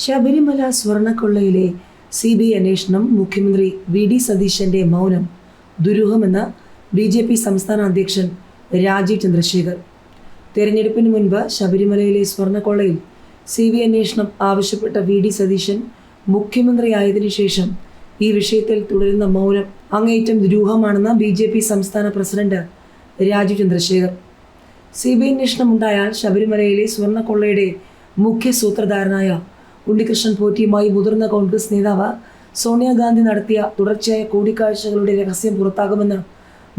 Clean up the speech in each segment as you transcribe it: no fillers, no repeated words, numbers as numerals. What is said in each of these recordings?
Sabarimala സ്വർണ്ണക്കൊള്ളയിലെ CBI അന്വേഷണം മുഖ്യമന്ത്രി VD സതീശന്റെ മൗനം ദുരൂഹമെന്ന് BJP സംസ്ഥാന അധ്യക്ഷൻ രാജീവ് ചന്ദ്രശേഖർ. തെരഞ്ഞെടുപ്പിന് മുൻപ് ശബരിമലയിലെ സ്വർണ്ണക്കൊള്ളയിൽ CBI അന്വേഷണം ആവശ്യപ്പെട്ട VD സതീശൻ മുഖ്യമന്ത്രിയായതിനു ശേഷം ഈ വിഷയത്തിൽ തുടരുന്ന മൗനം അങ്ങേയറ്റം ദുരൂഹമാണെന്ന് BJP സംസ്ഥാന പ്രസിഡന്റ് രാജീവ് ചന്ദ്രശേഖർ. CBI അന്വേഷണം ഉണ്ടായാൽ ശബരിമലയിലെ സ്വർണ്ണക്കൊള്ളയുടെ മുഖ്യ സൂത്രധാരനായ ഉണ്ണികൃഷ്ണൻ പോറ്റിയുമായി മുതിർന്ന കോൺഗ്രസ് നേതാവ് സോണിയാഗാന്ധി നടത്തിയ തുടർച്ചയായ കൂടിക്കാഴ്ചകളുടെ രഹസ്യം പുറത്താകുമെന്ന്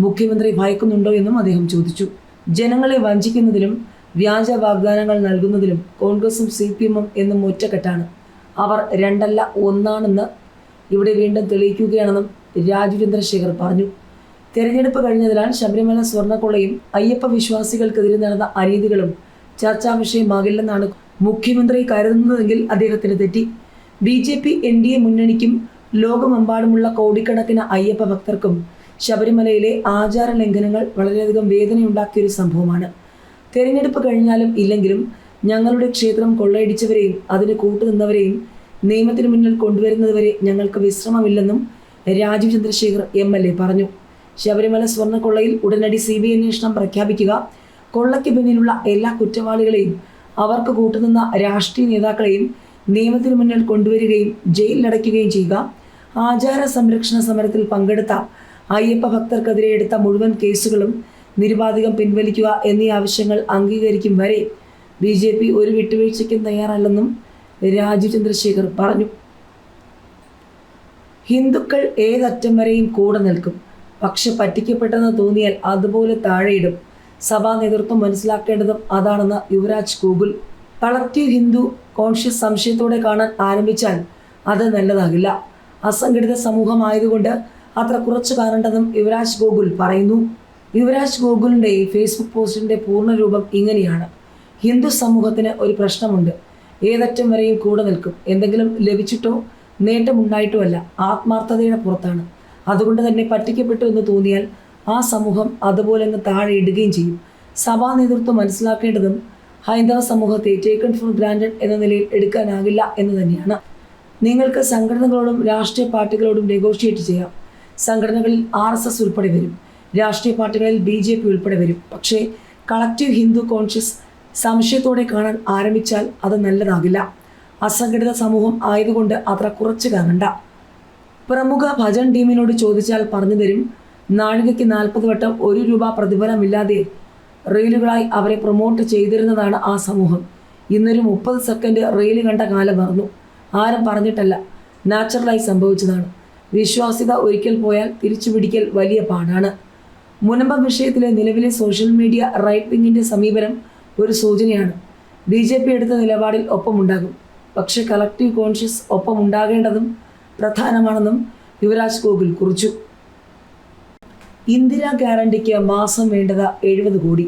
മുഖ്യമന്ത്രി ഭയക്കുന്നുണ്ടോ എന്നും അദ്ദേഹം ചോദിച്ചു. ജനങ്ങളെ വഞ്ചിക്കുന്നതിലും വ്യാജ വാഗ്ദാനങ്ങൾ നൽകുന്നതിലും കോൺഗ്രസും CPM-ഉം എന്നും ഒറ്റക്കെട്ടാണ്. അവർ രണ്ടല്ല ഒന്നാണെന്ന് ഇവിടെ വീണ്ടും തെളിയിക്കുകയാണെന്നും രാജീവ് ചന്ദ്രശേഖർ പറഞ്ഞു. തെരഞ്ഞെടുപ്പ് കഴിഞ്ഞതിനാൽ ശബരിമല സ്വർണ്ണക്കൊള്ളയും അയ്യപ്പ വിശ്വാസികൾക്കെതിരെ നടന്ന അനീതികളും ചർച്ചാ വിഷയമാകില്ലെന്നാണ് മുഖ്യമന്ത്രി കരുതുന്നതെങ്കിൽ അദ്ദേഹത്തിന് തെറ്റി. BJP NDA മുന്നണിക്കും ലോകമെമ്പാടുമുള്ള കോടിക്കണക്കിന് അയ്യപ്പ ഭക്തർക്കും ശബരിമലയിലെ ആചാര ലംഘനങ്ങൾ വളരെയധികം വേദനയുണ്ടാക്കിയൊരു സംഭവമാണ്. തെരഞ്ഞെടുപ്പ് കഴിഞ്ഞാലും ഇല്ലെങ്കിലും ഞങ്ങളുടെ ക്ഷേത്രം കൊള്ളയടിച്ചവരെയും അതിന് കൂട്ടുനിന്നവരെയും നിയമത്തിന് മുന്നിൽ കൊണ്ടുവരുന്നതുവരെ ഞങ്ങൾക്ക് വിശ്രമമില്ലെന്നും രാജീവ് ചന്ദ്രശേഖർ MLA പറഞ്ഞു. ശബരിമല സ്വർണ്ണക്കൊള്ളയിൽ ഉടനടി CBI അന്വേഷണം പ്രഖ്യാപിക്കുക, കൊള്ളയ്ക്ക് പിന്നിലുള്ള എല്ലാ കുറ്റവാളികളെയും അവർക്ക് കൂട്ടുനിന്ന രാഷ്ട്രീയ നേതാക്കളെയും നിയമത്തിന് മുന്നിൽ കൊണ്ടുവരികയും ജയിലിലടയ്ക്കുകയും ചെയ്യുക, ആചാര സംരക്ഷണ സമരത്തിൽ പങ്കെടുത്ത അയ്യപ്പ ഭക്തർക്കെതിരെ എടുത്ത മുഴുവൻ കേസുകളും നിരുപാധികം പിൻവലിക്കുക എന്നീ ആവശ്യങ്ങൾ അംഗീകരിക്കും വരെ BJP ഒരു വിട്ടുവീഴ്ചയ്ക്കും തയ്യാറല്ലെന്നും രാജീവ് ചന്ദ്രശേഖർ പറഞ്ഞു. ഹിന്ദുക്കൾ ഏതറ്റം വരെയും കൂടെ നിൽക്കും, പക്ഷെ പറ്റിക്കപ്പെട്ടെന്ന് തോന്നിയാൽ അതുപോലെ താഴെയിടും. സഭാ നേതൃത്വം മനസ്സിലാക്കേണ്ടതും അതാണെന്ന് യുവരാജ് ഗോകുൽ. കളക്റ്റീവ് ഹിന്ദു കോൺഷ്യസ് സംശയത്തോടെ കാണാൻ ആരംഭിച്ചാൽ അത് നല്ലതാകില്ല. അസംഘടിത സമൂഹമായതുകൊണ്ട് അത്ര കുറച്ച് കാണേണ്ടതും യുവരാജ് ഗോകുൽ പറയുന്നു. യുവരാജ് ഗോകുലിൻ്റെ ഫേസ്ബുക്ക് പോസ്റ്റിൻ്റെ പൂർണ്ണരൂപം ഇങ്ങനെയാണ്: ഹിന്ദു സമൂഹത്തിന് ഒരു പ്രശ്നമുണ്ട്, ഏതറ്റം വരെയും കൂടെ നിൽക്കും. എന്തെങ്കിലും ലഭിച്ചിട്ടോ നേട്ടമുണ്ടായിട്ടോ അല്ല, ആത്മാർത്ഥതയുടെ പുറത്താണ്. അതുകൊണ്ട് തന്നെ പറ്റിക്കപ്പെട്ടു എന്ന് തോന്നിയാൽ ആ സമൂഹം അതുപോലെ അങ്ങ് താഴെ ഇടുകയും ചെയ്യും. സഭാ നേതൃത്വം മനസ്സിലാക്കേണ്ടതും ഹൈന്ദവ സമൂഹത്തെ ടേക്കൺ ഫോർ ഗ്രാൻഡഡ് എന്ന നിലയിൽ എടുക്കാനാകില്ല എന്ന് തന്നെയാണ്. നിങ്ങൾക്ക് സംഘടനകളോടും രാഷ്ട്രീയ പാർട്ടികളോടും നെഗോഷിയേറ്റ് ചെയ്യാം. സംഘടനകളിൽ RSS ഉൾപ്പെടെ വരും, രാഷ്ട്രീയ പാർട്ടികളിൽ BJP ഉൾപ്പെടെ വരും. പക്ഷേ കളക്റ്റീവ് ഹിന്ദു കോൺഷ്യസ് സംശയത്തോടെ കാണാൻ ആരംഭിച്ചാൽ അത് നല്ലതാകില്ല. അസംഘടിത സമൂഹം ആയതുകൊണ്ട് അത്ര കുറച്ച് കാണണ്ട. പ്രമുഖ ഭജൻ ടീമിനോട് ചോദിച്ചാൽ പറഞ്ഞു തരും. നാഴികയ്ക്ക് 40 വട്ടം ₹1 പ്രതിഫലമില്ലാതെ റീലുകളായി അവരെ പ്രൊമോട്ട് ചെയ്തിരുന്നതാണ് ആ സമൂഹം. ഇന്നൊരു 30 സെക്കൻഡ് റീല് കണ്ട കാലം മറന്നു. ആരും പറഞ്ഞിട്ടല്ല, നാച്ചുറലായി സംഭവിച്ചതാണ്. വിശ്വാസ്യത ഒരിക്കൽ പോയാൽ തിരിച്ചു പിടിക്കൽ വലിയ പാടാണ്. മുനമ്പം വിഷയത്തിലെ നിലവിലെ സോഷ്യൽ മീഡിയ റൈറ്റ് വിങ്ങിൻ്റെ സമീപനം ഒരു സൂചനയാണ്. BJP എടുത്ത നിലപാടിൽ ഒപ്പമുണ്ടാകും, പക്ഷേ കളക്റ്റീവ് കോൺഷ്യസ് ഒപ്പമുണ്ടാകേണ്ടതും പ്രധാനമാണെന്നും യുവരാജ് ഗോകുൽ കുറിച്ചു. ഇന്ദിരാ ഗ്യാരണ്ടിക്ക് മാസം വേണ്ടത് 70 കോടി.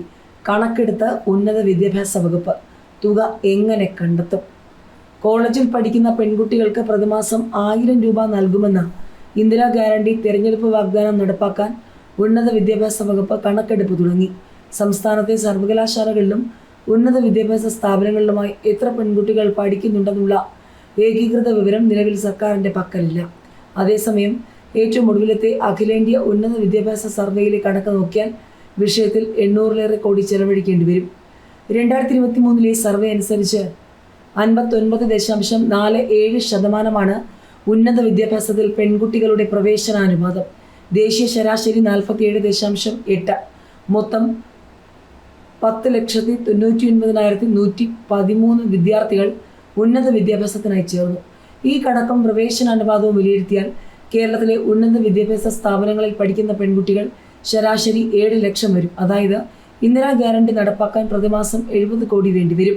കണക്കെടുത്ത് ഉന്നത വിദ്യാഭ്യാസ വകുപ്പ്. തുക എങ്ങനെ കണ്ടെത്തും? കോളേജിൽ പഠിക്കുന്ന പെൺകുട്ടികൾക്ക് പ്രതിമാസം ₹1000 നൽകുമെന്ന ഇന്ദിരാ ഗ്യാരണ്ടി തെരഞ്ഞെടുപ്പ് വാഗ്ദാനം നടപ്പാക്കാൻ ഉന്നത വിദ്യാഭ്യാസ വകുപ്പ് കണക്കെടുപ്പ് തുടങ്ങി. സംസ്ഥാനത്തെ സർവകലാശാലകളിലും ഉന്നത വിദ്യാഭ്യാസ സ്ഥാപനങ്ങളിലുമായി എത്ര പെൺകുട്ടികൾ പഠിക്കുന്നുണ്ടെന്നുള്ള ഏകീകൃത വിവരം നിലവിൽ സർക്കാരിൻ്റെ പക്കലില്ല. അതേസമയം ഏറ്റവും ഒടുവിലത്തെ അഖിലേന്ത്യാ ഉന്നത വിദ്യാഭ്യാസ സർവേയിലെ കണക്ക് നോക്കിയാൽ വിഷയത്തിൽ 800-ലേറെ കോടി ചെലവഴിക്കേണ്ടി വരും. 2023 സർവേ അനുസരിച്ച് 59.47% ഉന്നത വിദ്യാഭ്യാസത്തിൽ പെൺകുട്ടികളുടെ പ്രവേശനാനുപാതം. ദേശീയ ശരാശരി 47.8. മൊത്തം 10,99,113 വിദ്യാർത്ഥികൾ ഉന്നത വിദ്യാഭ്യാസത്തിനായി ചേർന്നു. ഈ കണക്കും പ്രവേശനാനുപാതവും വിലയിരുത്തിയാൽ കേരളത്തിലെ ഉന്നത വിദ്യാഭ്യാസ സ്ഥാപനങ്ങളിൽ പഠിക്കുന്ന പെൺകുട്ടികൾ ശരാശരി 7 ലക്ഷം വരും. അതായത് ഇന്ദിരാ ഗ്യാരണ്ടി നടപ്പാക്കാൻ പ്രതിമാസം 70 കോടി വേണ്ടിവരും.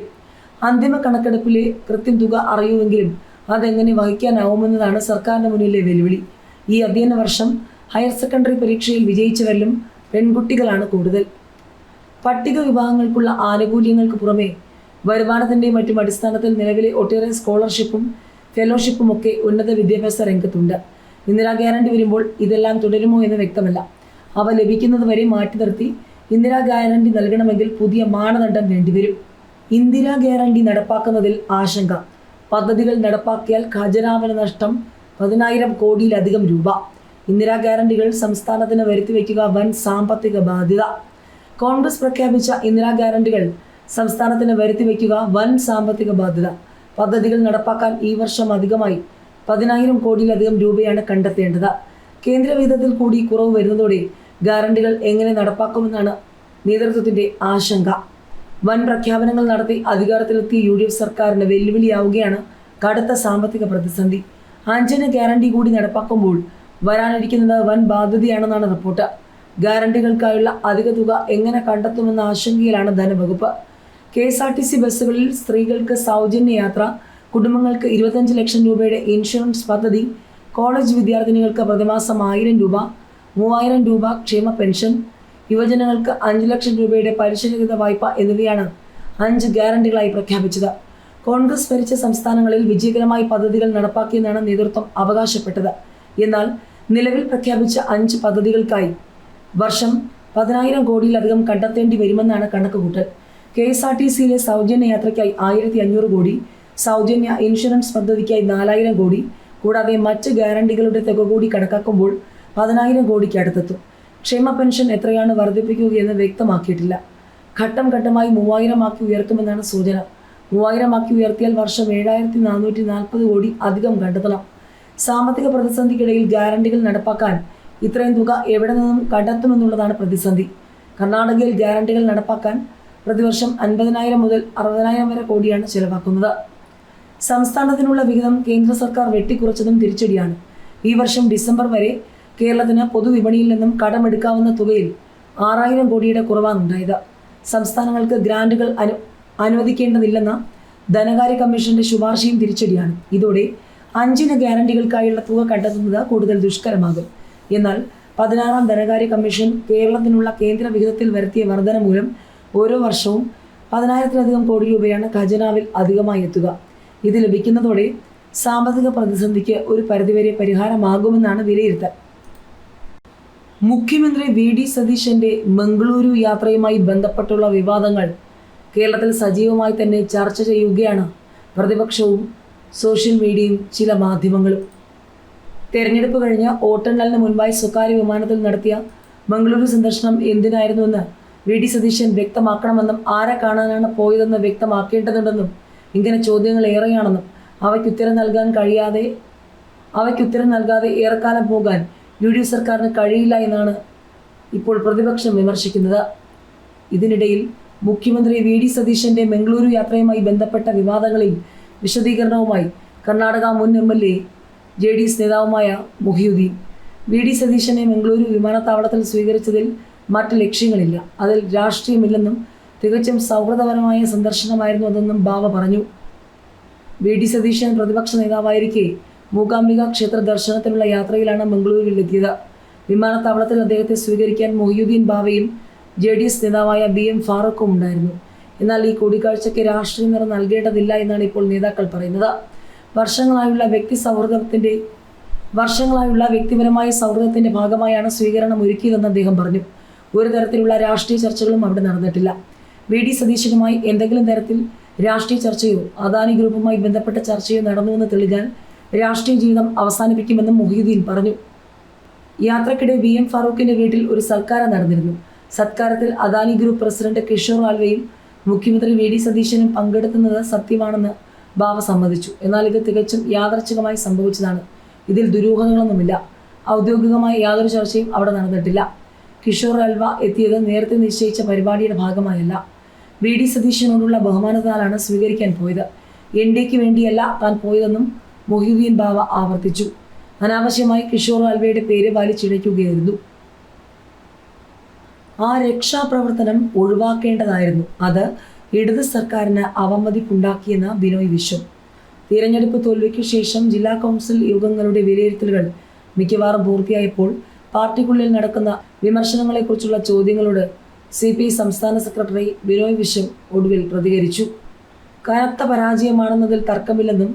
അന്തിമ കണക്കെടുപ്പിലെ കൃത്യം തുക അറിയുമെങ്കിലും അതെങ്ങനെ വഹിക്കാനാവുമെന്നതാണ് സർക്കാരിന് മുന്നിലെ വെല്ലുവിളി. ഈ അധ്യയന വർഷം ഹയർ സെക്കൻഡറി പരീക്ഷയിൽ വിജയിച്ചവരിലും പെൺകുട്ടികളാണ് കൂടുതൽ. പട്ടിക വിഭാഗങ്ങൾക്കുള്ള ആനുകൂല്യങ്ങൾക്ക് പുറമെ വരുമാനത്തിൻ്റെയും മറ്റും അടിസ്ഥാനത്തിൽ നിലവിലെ ഒട്ടേറെ സ്കോളർഷിപ്പും ഫെലോഷിപ്പും ഒക്കെ ഉന്നത വിദ്യാഭ്യാസ രംഗത്തുണ്ട്. ഇന്ദിരാ ഗ്യാരണ്ടി വരുമ്പോൾ ഇതെല്ലാം തുടരുമോ എന്ന് വ്യക്തമല്ല. അവ ലഭിക്കുന്നത് വരെ മാറ്റി നിർത്തി ഇന്ദിരാ ഗ്യാരണ്ടി നൽകണമെങ്കിൽ പുതിയ മാനദണ്ഡം വേണ്ടിവരും. ഇന്ദിരാ ഗ്യാരണ്ടി നടപ്പാക്കുന്നതിൽ ആശങ്ക. പദ്ധതികൾ നടപ്പാക്കിയാൽ ഖജനാവിന് നഷ്ടം 10,000 കോടിയിലധികം രൂപ. ഇന്ദിരാ ഗ്യാരണ്ടികൾ സംസ്ഥാനത്തിന് വരുത്തിവെക്കുക വൻ സാമ്പത്തിക ബാധ്യത. കോൺഗ്രസ് പ്രഖ്യാപിച്ച ഇന്ദിരാ ഗ്യാരണ്ടികൾ സംസ്ഥാനത്തിന് വരുത്തിവെക്കുക വൻ സാമ്പത്തിക ബാധ്യത. പദ്ധതികൾ നടപ്പാക്കാൻ ഈ വർഷം അധികമായി 10,000 കോടിയിലധികം രൂപയാണ് കണ്ടെത്തേണ്ടത്. കേന്ദ്ര വിഹിതത്തിൽ കൂടി കുറവ് വരുന്നതോടെ ഗ്യാരണ്ടികൾ എങ്ങനെ നടപ്പാക്കുമെന്നാണ് നേതൃത്വത്തിന്റെ ആശങ്ക. വൻ പ്രഖ്യാപനങ്ങൾ നടത്തി അധികാരത്തിലെത്തിയ UDF സർക്കാരിന് വെല്ലുവിളിയാവുകയാണ് കടുത്ത സാമ്പത്തിക പ്രതിസന്ധി. 5 ഗ്യാരണ്ടി കൂടി നടപ്പാക്കുമ്പോൾ വരാനിരിക്കുന്നത് വൻ ബാധ്യതയാണെന്നാണ് റിപ്പോർട്ട്. ഗ്യാരണ്ടികൾക്കായുള്ള അധിക തുക എങ്ങനെ കണ്ടെത്തുമെന്ന ആശങ്കയിലാണ് ധനവകുപ്പ്. KSRTC ബസ്സുകളിൽ സ്ത്രീകൾക്ക് സൗജന്യ യാത്ര, കുടുംബങ്ങൾക്ക് 25 ലക്ഷം രൂപയുടെ ഇൻഷുറൻസ് പദ്ധതി, കോളേജ് വിദ്യാർത്ഥിനികൾക്ക് പ്രതിമാസം 1000 രൂപ, 3000 രൂപ ക്ഷേമ പെൻഷൻ, യുവജനങ്ങൾക്ക് 5 ലക്ഷം രൂപയുടെ പലിശരഹിത വായ്പ എന്നിവയാണ് 5 ഗ്യാരണ്ടികളായി പ്രഖ്യാപിച്ചത്. കോൺഗ്രസ് ഭരിച്ച സംസ്ഥാനങ്ങളിൽ വിജയകരമായി പദ്ധതികൾ നടപ്പാക്കിയെന്നാണ് നേതൃത്വം അവകാശപ്പെട്ടത്. എന്നാൽ നിലവിൽ പ്രഖ്യാപിച്ച 5 പദ്ധതികൾക്കായി വർഷം 10,000 കോടിയിലധികം കണ്ടെത്തേണ്ടി വരുമെന്നാണ് കണക്കുകൂട്ടൽ. KSRTCയിലെ സൗജന്യ യാത്രയ്ക്കായി 1,500 കോടി, സൗജന്യ ഇൻഷുറൻസ് പദ്ധതിക്കായി 4,000 കോടി, കൂടാതെ മറ്റ് ഗ്യാരണ്ടികളുടെ തുക കൂടി കണക്കാക്കുമ്പോൾ 10,000 കോടിക്ക് അടുത്തെത്തും. ക്ഷേമ പെൻഷൻ എത്രയാണ് വർദ്ധിപ്പിക്കുകയെന്ന് വ്യക്തമാക്കിയിട്ടില്ല. ഘട്ടം ഘട്ടമായി 3,000 ആക്കി ഉയർത്തുമെന്നാണ് സൂചന. 3,000 ആക്കി ഉയർത്തിയാൽ വർഷം 7,440 കോടി അധികം കണ്ടെത്തണം. സാമ്പത്തിക പ്രതിസന്ധിക്കിടയിൽ ഗ്യാരണ്ടികൾ നടപ്പാക്കാൻ ഇത്രയും തുക എവിടെ നിന്നും കണ്ടെത്തുമെന്നുള്ളതാണ് പ്രതിസന്ധി. കർണാടകയിൽ ഗ്യാരണ്ടികൾ നടപ്പാക്കാൻ പ്രതിവർഷം 50,000 മുതൽ 60,000 വരെ കോടിയാണ് ചെലവാക്കുന്നത്. സംസ്ഥാനത്തിനുള്ള വിഹിതം കേന്ദ്ര സർക്കാർ വെട്ടിക്കുറച്ചതും തിരിച്ചടിയാണ്. ഈ വർഷം ഡിസംബർ വരെ കേരളത്തിന് പൊതുവിപണിയിൽ നിന്നും കടമെടുക്കാവുന്ന തുകയിൽ 6,000 കോടിയുടെ കുറവാണുണ്ടായത്. സംസ്ഥാനങ്ങൾക്ക് ഗ്രാന്റുകൾ അനുവദിക്കേണ്ടതില്ലെന്ന ധനകാര്യ കമ്മീഷന്റെ ശുപാർശയും തിരിച്ചടിയാണ്. ഇതോടെ 5 ഗ്യാരണ്ടികൾക്കായുള്ള തുക കണ്ടെത്തുന്നത് കൂടുതൽ ദുഷ്കരമാകും. എന്നാൽ 16ാം ധനകാര്യ കമ്മീഷൻ കേരളത്തിനുള്ള കേന്ദ്ര വിഹിതത്തിൽ വരുത്തിയ വർധന മൂലം ഓരോ വർഷവും 10,000-ലധികം കോടി രൂപയാണ് ഖജനാവിൽ അധികമായി എത്തുക. ഇത് ലഭിക്കുന്നതോടെ സാമ്പത്തിക പ്രതിസന്ധിക്ക് ഒരു പരിധിവരെ പരിഹാരമാകുമെന്നാണ് വിലയിരുത്തൽ. മുഖ്യമന്ത്രി VD സതീശന്റെ മംഗളൂരു യാത്രയുമായി ബന്ധപ്പെട്ടുള്ള വിവാദങ്ങൾ കേരളത്തിൽ സജീവമായി തന്നെ ചർച്ച ചെയ്യുകയാണ് പ്രതിപക്ഷവും സോഷ്യൽ മീഡിയയും ചില മാധ്യമങ്ങളും. തെരഞ്ഞെടുപ്പ് കഴിഞ്ഞ് വോട്ടെണ്ണലിന് മുൻപായി സ്വകാര്യ വിമാനത്തിൽ നടത്തിയ മംഗളൂരു സന്ദർശനം എന്തിനായിരുന്നുവെന്ന് VD സതീശൻ വ്യക്തമാക്കണമെന്നും ആരെ കാണാനാണ് പോയതെന്ന് വ്യക്തമാക്കേണ്ടതുണ്ടെന്നും ഇങ്ങനെ ചോദ്യങ്ങൾ ഏറെയാണെന്നും അവയ്ക്കുത്തരം നൽകാതെ ഏറെക്കാലം പോകാൻ UDF സർക്കാരിന് കഴിയില്ല എന്നാണ് ഇപ്പോൾ പ്രതിപക്ഷം വിമർശിക്കുന്നത്. ഇതിനിടയിൽ മുഖ്യമന്ത്രി VD സതീശന്റെ മംഗളൂരു യാത്രയുമായി ബന്ധപ്പെട്ട വിവാദങ്ങളിൽ വിശദീകരണവുമായി കർണാടക മുൻ MLA JDS നേതാവുമായ മുഹിയുദ്ദീൻ. VD സതീശനെ മംഗളൂരു വിമാനത്താവളത്തിൽ സ്വീകരിച്ചതിൽ മറ്റ് ലക്ഷ്യങ്ങളില്ല, അതിൽ രാഷ്ട്രീയമില്ലെന്നും തികച്ചും സൗഹൃദപരമായ സന്ദർശനമായിരുന്നു അതെന്നും ബാവ പറഞ്ഞു. VD സതീശൻ പ്രതിപക്ഷ നേതാവായിരിക്കെ മൂകാംബിക ക്ഷേത്ര ദർശനത്തിനുള്ള യാത്രയിലാണ് മംഗളൂരുവിലെത്തിയത്. വിമാനത്താവളത്തിൽ അദ്ദേഹത്തെ സ്വീകരിക്കാൻ മുഹിയുദ്ദീൻ ബാവയും JDS നേതാവായ BM ഫാറൂഖും ഉണ്ടായിരുന്നു. എന്നാൽ ഈ കൂടിക്കാഴ്ചയ്ക്ക് രാഷ്ട്രീയ നിറം നൽകേണ്ടതില്ല എന്നാണ് ഇപ്പോൾ നേതാക്കൾ പറയുന്നത്. വർഷങ്ങളായുള്ള വ്യക്തിപരമായ സൗഹൃദത്തിന്റെ ഭാഗമായാണ് സ്വീകരണം ഒരുക്കിയതെന്ന് അദ്ദേഹം പറഞ്ഞു. ഒരു തരത്തിലുള്ള രാഷ്ട്രീയ ചർച്ചകളും അവിടെ നടന്നിട്ടില്ല. VD സതീശനുമായി എന്തെങ്കിലും തരത്തിൽ രാഷ്ട്രീയ ചർച്ചയോ അദാനി ഗ്രൂപ്പുമായി ബന്ധപ്പെട്ട ചർച്ചയോ നടന്നുവെന്ന് തെളിഞ്ഞാൽ രാഷ്ട്രീയ ജീവിതം അവസാനിപ്പിക്കുമെന്നും മുഹിയുദ്ദീൻ പറഞ്ഞു. യാത്രക്കിടെ BM ഫാറൂഖിന്റെ വീട്ടിൽ ഒരു സൽക്കാരം നടന്നിരുന്നു. സത്കാരത്തിൽ അദാനി ഗ്രൂപ്പ് പ്രസിഡന്റ് കിഷോർ ആൽവയും മുഖ്യമന്ത്രി VD സതീശനും പങ്കെടുക്കുന്നത് സത്യമാണെന്ന് ബാവ സമ്മതിച്ചു. എന്നാൽ ഇത് തികച്ചും യാദർച്ഛികമായി സംഭവിച്ചതാണ്. ഇതിൽ ദുരൂഹതകളൊന്നുമില്ല. ഔദ്യോഗികമായ യാതൊരു ചർച്ചയും അവിടെ നടന്നിട്ടില്ല. കിഷോർ ആൽവ എത്തിയത് നേരത്തെ നിശ്ചയിച്ച പരിപാടിയുടെ ഭാഗമായല്ല. VD സതീശനോടുള്ള ബഹുമാനത്താലാണ് സ്വീകരിക്കാൻ പോയത്. NDക്ക് വേണ്ടിയല്ല താൻ പോയതെന്നും മുഹിയുദ്ദീൻ ബാവ ആവർത്തിച്ചു. അനാവശ്യമായി കിഷോർ ആൽവയുടെ പേര് വലിച്ചിഴയ്ക്കുകയായിരുന്നു. ആ രക്ഷാപ്രവർത്തനം ഒഴിവാക്കേണ്ടതായിരുന്നു. അത് ഇടത് സർക്കാരിന് അവമതിപ്പുണ്ടാക്കിയെന്ന് ബിനോയ് വിശ്വം. തിരഞ്ഞെടുപ്പ് തോൽവിക്ക് ശേഷം ജില്ലാ കൗൺസിൽ യോഗങ്ങളുടെ വിലയിരുത്തലുകൾ മിക്കവാറും പൂർത്തിയായപ്പോൾ പാർട്ടിക്കുള്ളിൽ നടക്കുന്ന വിമർശനങ്ങളെക്കുറിച്ചുള്ള ചോദ്യങ്ങളോട് CPI സംസ്ഥാന സെക്രട്ടറി ബിനോയ് വിശ്വം ഒടുവിൽ പ്രതികരിച്ചു. കനത്ത പരാജയമാണെന്നതിൽ തർക്കമില്ലെന്നും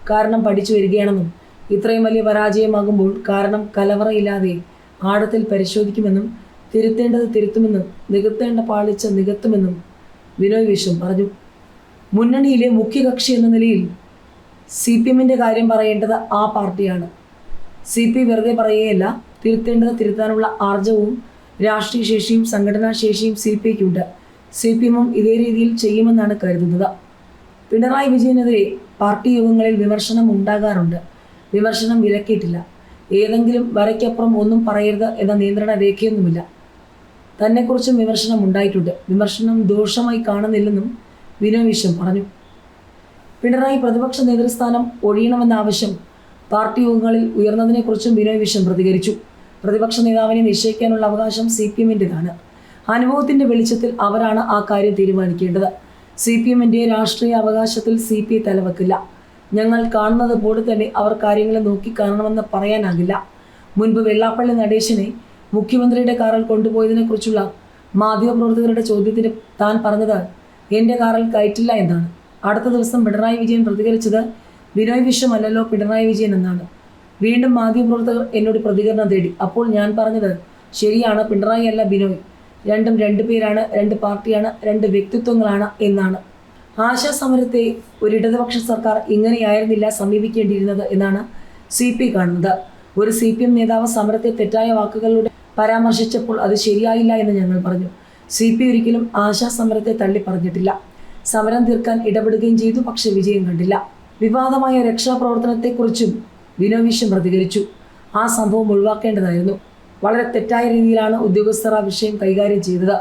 കാരണം പഠിച്ചു വരികയാണെന്നും ഇത്രയും വലിയ പരാജയമാകുമ്പോൾ കാരണം കലവറയില്ലാതെ ആഴത്തിൽ പരിശോധിക്കുമെന്നും തിരുത്തേണ്ടത് തിരുത്തുമെന്നും നികത്തേണ്ട പാളിച്ച നികത്തുമെന്നും ബിനോയ് വിശ്വം പറഞ്ഞു. മുന്നണിയിലെ മുഖ്യകക്ഷി എന്ന നിലയിൽ CPM-ന്റെ കാര്യം പറയേണ്ടത് ആ പാർട്ടിയാണ്. CP വെറുതെ പറയുകയല്ല, തിരുത്തേണ്ടത് തിരുത്താനുള്ള ആർജവും രാഷ്ട്രീയ ശേഷിയും സംഘടനാ ശേഷിയും CPക്കുണ്ട്. CPM-ഉം ഇതേ രീതിയിൽ ചെയ്യുമെന്നാണ് കരുതുന്നത്. പിണറായി വിജയനെതിരെ പാർട്ടി യോഗങ്ങളിൽ വിമർശനം ഉണ്ടാകാറുണ്ട്. വിമർശനം വിലക്കിയിട്ടില്ല. ഏതെങ്കിലും വരയ്ക്കപ്പുറം ഒന്നും പറയരുത് എന്ന നിയന്ത്രണ രേഖയൊന്നുമില്ല. തന്നെക്കുറിച്ചും വിമർശനം ഉണ്ടായിട്ടുണ്ട്. വിമർശനം ദോഷമായി കാണുന്നില്ലെന്നും ബിനോയ് വിശ്വം പറഞ്ഞു. പിണറായി പ്രതിപക്ഷ നേതൃസ്ഥാനം ഒഴിയണമെന്ന ആവശ്യം പാർട്ടി യോഗങ്ങളിൽ ഉയർന്നതിനെക്കുറിച്ചും ബിനോയ് വിശ്വം പ്രതികരിച്ചു. പ്രതിപക്ഷ നേതാവിനെ നിശ്ചയിക്കാനുള്ള അവകാശം CPM-ൻ്റെതാണ്. അനുഭവത്തിൻ്റെ വെളിച്ചത്തിൽ അവരാണ് ആ കാര്യം തീരുമാനിക്കേണ്ടത്. CPM-ൻ്റെ രാഷ്ട്രീയ അവകാശത്തിൽ CP തലവെക്കില്ല. ഞങ്ങൾ കാണുന്നത് പോലെ തന്നെ അവർ കാര്യങ്ങളെ നോക്കിക്കാണണമെന്ന് പറയാനാകില്ല. മുൻപ് വെള്ളാപ്പള്ളി നടേശനെ മുഖ്യമന്ത്രിയുടെ കാറിൽ കൊണ്ടുപോയതിനെക്കുറിച്ചുള്ള മാധ്യമപ്രവർത്തകരുടെ ചോദ്യത്തിന് താൻ പറഞ്ഞത് എൻ്റെ കാറിൽ കയറ്റില്ല എന്നാണ്. അടുത്ത ദിവസം പിണറായി വിജയൻ പ്രതികരിച്ചത് ബിനോയ് വിശ്വം അല്ലല്ലോ പിണറായി വിജയൻ എന്നാണ്. വീണ്ടും മാധ്യമപ്രവർത്തകർ എന്നോട് പ്രതികരണം തേടി. അപ്പോൾ ഞാൻ പറഞ്ഞത് ശരിയാണ്, പിണറായി അല്ല ബിനോയ്, രണ്ടും രണ്ട് പേരാണ്, രണ്ട് പാർട്ടിയാണ്, രണ്ട് വ്യക്തിത്വങ്ങളാണ് എന്നാണ്. ആശാസമരത്തെ ഒരു ഇടതുപക്ഷ സർക്കാർ ഇങ്ങനെയായിരുന്നില്ല സമീപിക്കേണ്ടിയിരുന്നത് എന്നാണ് CP കാണുന്നത്. ഒരു CPM നേതാവ് സമരത്തെ തെറ്റായ വാക്കുകളിലൂടെ പരാമർശിച്ചപ്പോൾ അത് ശരിയായില്ല എന്ന് ഞങ്ങൾ പറഞ്ഞു. CP ഒരിക്കലും ആശാസമരത്തെ തള്ളി പറഞ്ഞിട്ടില്ല. സമരം തീർക്കാൻ ഇടപെടുകയും ചെയ്തു, പക്ഷെ വിജയം കണ്ടില്ല. വിവാദമായ രക്ഷാപ്രവർത്തനത്തെക്കുറിച്ചും ബിനോയ് വിശ്വം പ്രതികരിച്ചു. ആ സംഭവം ഒഴിവാക്കേണ്ടതായിരുന്നു. വളരെ തെറ്റായ രീതിയിലാണ് ഉദ്യോഗസ്ഥർ ആ വിഷയം കൈകാര്യം ചെയ്തത്.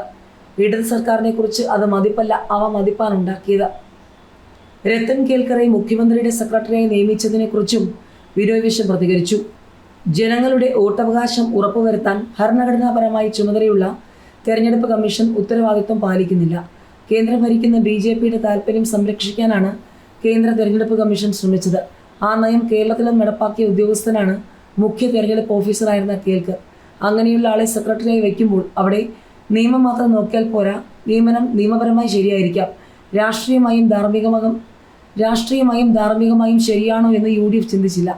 ഇടത് സർക്കാരിനെ കുറിച്ച് അത് മതിപ്പല്ല, അവ മതിപ്പാനുണ്ടാക്കിയത്. രത്തൻ കേൽക്കറെ മുഖ്യമന്ത്രിയുടെ സെക്രട്ടറിയായി നിയമിച്ചതിനെക്കുറിച്ചും ബിനോയ് വിശ്വം പ്രതികരിച്ചു. ജനങ്ങളുടെ വോട്ടവകാശം ഉറപ്പുവരുത്താൻ ഭരണഘടനാപരമായി ചുമതലയുള്ള തെരഞ്ഞെടുപ്പ് കമ്മീഷൻ ഉത്തരവാദിത്വം പാലിക്കുന്നില്ല. കേന്ദ്രം ഭരിക്കുന്ന BJPയുടെ താൽപ്പര്യം സംരക്ഷിക്കാനാണ് കേന്ദ്ര തെരഞ്ഞെടുപ്പ് കമ്മീഷൻ ശ്രമിച്ചത്. ആ നയം കേരളത്തിലും നടപ്പാക്കിയ ഉദ്യോഗസ്ഥനാണ് മുഖ്യ തെരഞ്ഞെടുപ്പ് ഓഫീസറായിരുന്ന കേൽക്കർ. അങ്ങനെയുള്ള ആളെ സെക്രട്ടറിയായി വയ്ക്കുമ്പോൾ അവിടെ നിയമം മാത്രം നോക്കിയാൽ പോരാ, നിയമനം നിയമപരമായി ശരിയായിരിക്കാം, രാഷ്ട്രീയമായും ധാർമ്മികമായും ശരിയാണോ എന്ന് UDF ചിന്തിച്ചില്ല.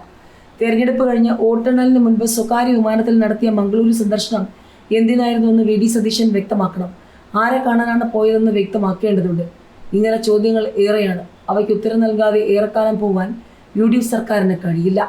തെരഞ്ഞെടുപ്പ് കഴിഞ്ഞ് വോട്ടെണ്ണലിന് മുൻപ് സ്വകാര്യ വിമാനത്തിൽ നടത്തിയ മംഗളൂരു സന്ദർശനം എന്തിനായിരുന്നു എന്ന് VD സതീശൻ വ്യക്തമാക്കണം. ആരെ കാണാനാണ് പോയതെന്ന് വ്യക്തമാക്കേണ്ടതുണ്ട്. ഇങ്ങനെ ചോദ്യങ്ങൾ ഏറെയാണ്. അവയ്ക്ക് ഉത്തരം നൽകാതെ ഏറെക്കാലം പോകാൻ UDF സർക്കാരിന് കഴിയില്ല.